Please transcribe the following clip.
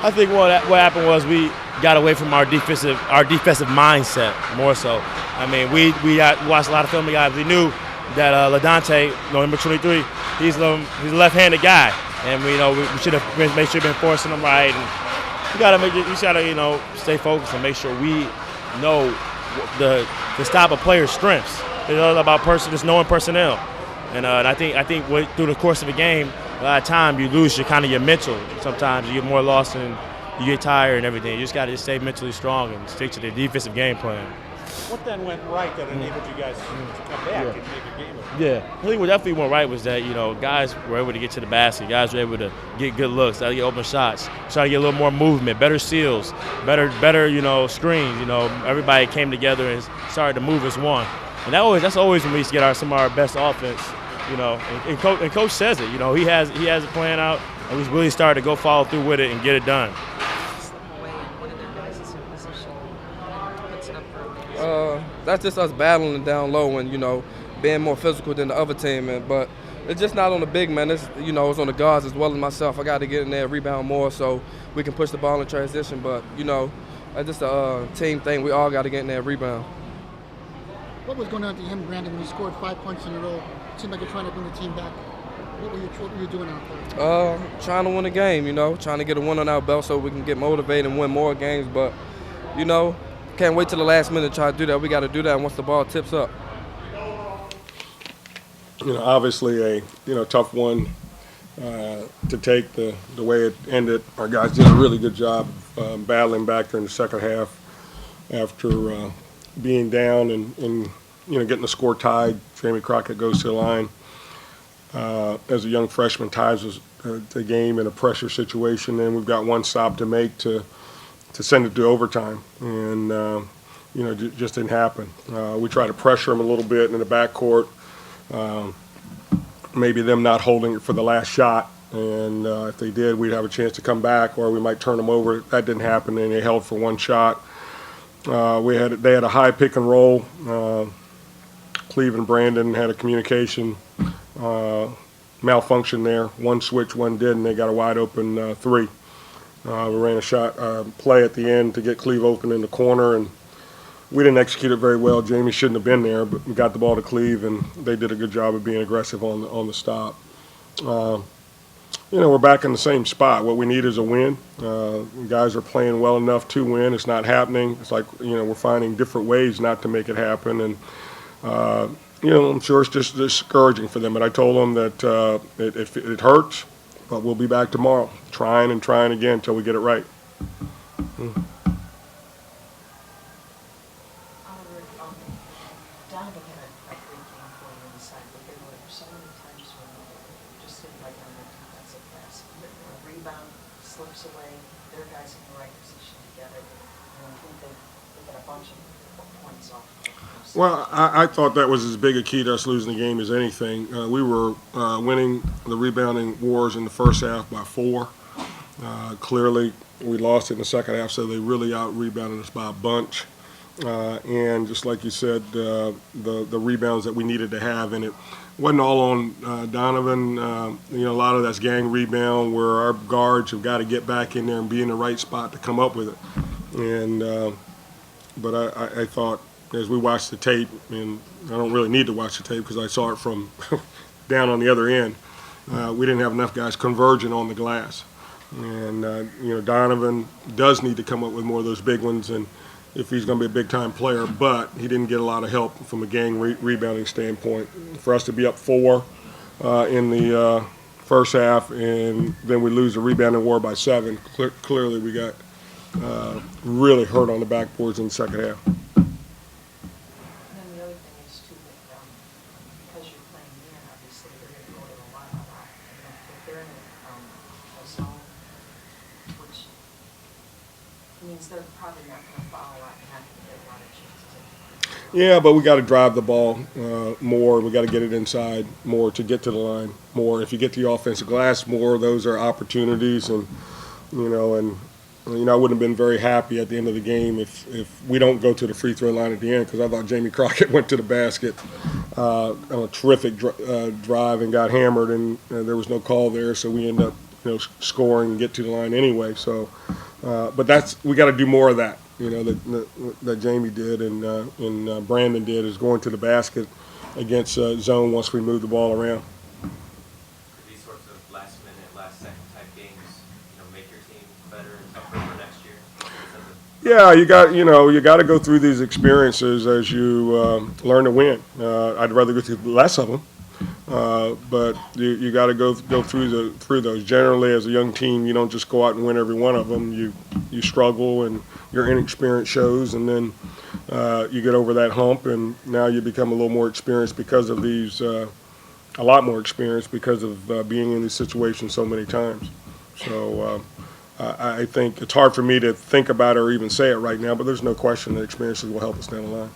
I think what happened was we got away from our defensive mindset more so. I mean, we watched a lot of film guys. We knew that LaDante, number 23, he's a left-handed guy, and we should have made sure we've been forcing him right. And you gotta stay focused and make sure we know the stop a player's strengths. It's all about just knowing personnel. And I think through the course of a game, a lot of time you lose your mental. Sometimes you get more lost and you get tired and everything. You just got to stay mentally strong and stick to the defensive game plan. What then went right that enabled you guys to come back and make a game of it? Yeah, I think what definitely went right was that guys were able to get to the basket. Guys were able to get good looks, try to get open shots, try to get a little more movement, better seals, better screens. Everybody came together and started to move as one. And that's always when we used to get some of our best offense. And Coach says it. He has a plan out, and we really started to go follow through with it and get it done. That's just us battling down low and being more physical than the other team, but it's just not on the big man. It's it's on the guards as well as myself. I got to get in there, rebound more so we can push the ball in transition. But it's just a team thing. We all got to get in there, rebound. What was going on to him, Brandon, when he scored 5 points in a row? It seemed like you're trying to bring the team back. What were you doing out there? Trying to win a game, trying to get a win on our belt so we can get motivated and win more games. But, can't wait till the last minute to try to do that. We got to do that once the ball tips up. Obviously a tough one to take the way it ended. Our guys did a really good job battling back during the second half after being down and getting the score tied. Jamie Crockett goes to the line as a young freshman, ties the game in a pressure situation, and we've got one stop to make to send it to overtime, and just didn't happen. We tried to pressure them a little bit in the backcourt, maybe them not holding it for the last shot, and if they did, we'd have a chance to come back, or we might turn them over. That didn't happen, and they held for one shot. They had a high pick and roll. Cleve and Brandon had a communication malfunction there. One switch, one didn't. They got a wide open three. We ran a shot play at the end to get Cleve open in the corner, and we didn't execute it very well. Jamie shouldn't have been there, but we got the ball to Cleve, and they did a good job of being aggressive on the stop. We're back in the same spot. What we need is a win. Guys are playing well enough to win. It's not happening. It's like, we're finding different ways not to make it happen. And, I'm sure it's just discouraging for them. But I told them that it hurts, but we'll be back tomorrow, trying and trying again until we get it right. Donnavan had a great game for you inside, but there were so many times when you just didn't write down their defensive pass. A rebound slips away, their guys in the right position together, and I think they got a bunch of points off. Well, I thought that was as big a key to us losing the game as anything. We were winning the rebounding wars in the first half by 4. Clearly, we lost it in the second half, so they really out-rebounded us by a bunch. And just like you said, the rebounds that we needed to have, and it wasn't all on Donnavan. A lot of that's gang rebound where our guards have got to get back in there and be in the right spot to come up with it. And but I thought, as we watched the tape, and I don't really need to watch the tape because I saw it from down on the other end, we didn't have enough guys converging on the glass. And, Donnavan does need to come up with more of those big ones, and if he's going to be a big-time player, but he didn't get a lot of help from a gang rebounding standpoint. For us to be up 4 in the first half, and then we lose the rebounding war by 7, clearly we got really hurt on the backboards in the second half. They're probably not going to follow out and not going to get a lot of chances. Yeah, but we got to drive the ball more. We got to get it inside more to get to the line more. If you get to the offensive glass more, those are opportunities. And I wouldn't have been very happy at the end of the game if we don't go to the free throw line at the end, because I thought Jamie Crockett went to the basket on a terrific drive and got hammered, and there was no call there, so we ended up scoring and get to the line anyway. So, but we got to do more of that. That Jamie did and Brandon did, is going to the basket against zone once we move the ball around. These sorts of last-minute, last-second type games, make your team better and tougher for next year? Yeah, you got to go through these experiences as you learn to win. I'd rather go through less of them, but you got to go through those. Generally, as a young team, you don't just go out and win every one of them. You struggle and your inexperience shows, and then you get over that hump, and now you become a little more experienced because of these. A lot more experienced because of being in these situations so many times. So I think it's hard for me to think about it or even say it right now, but there's no question that experiences will help us down the line.